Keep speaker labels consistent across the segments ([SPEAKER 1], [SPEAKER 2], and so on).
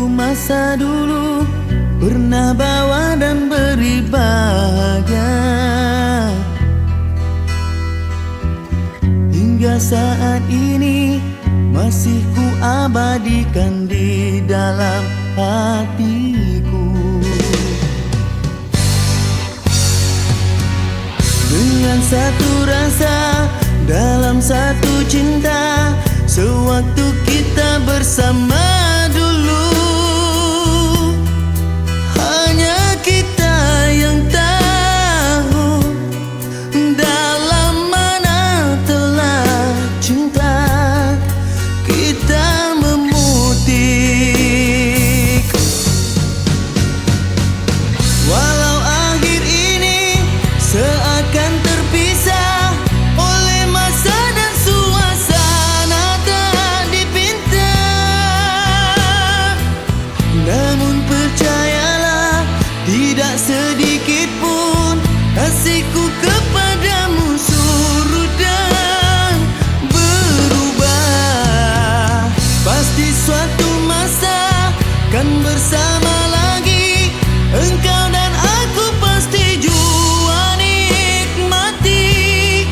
[SPEAKER 1] masa dulu pernah bawa dan beri bahagia, hingga saat ini masih ku abadikan di dalam hatiku. Dengan satu rasa dalam satu cinta, sewaktu kita bersama dulu, hanya kita yang tahu dalam mana telah cinta kita memutik. Walau akhir ini seakan terpisah oleh masa dan suasana tak dipinta, namun percayalah tidak sedikit pun kasihku kepadamu surut dan berubah. Pasti suatu masa kan bersama lagi, engkau dan aku pasti jua nikmati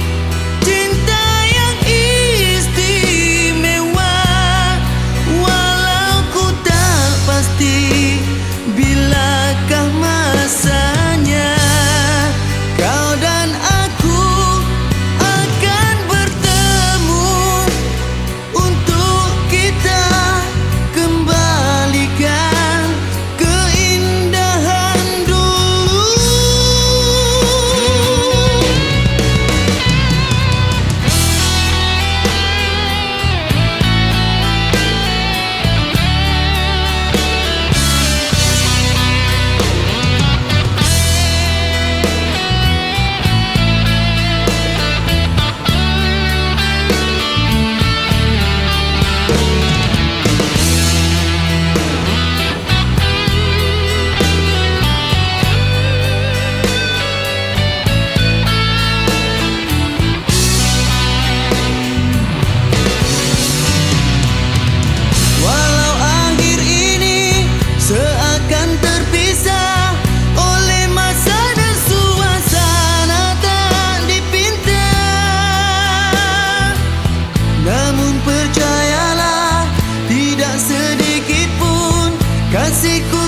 [SPEAKER 1] cinta yang istimewa. Walau ku tak pasti bilakah masanya kau dan aku akan bertemu untuk kita kembalikan keindahan dulu. Walau akhir ini seakan terpisah oleh masa dan suasana tak dipinta, namun percayalah tidak sedikit pun kasihku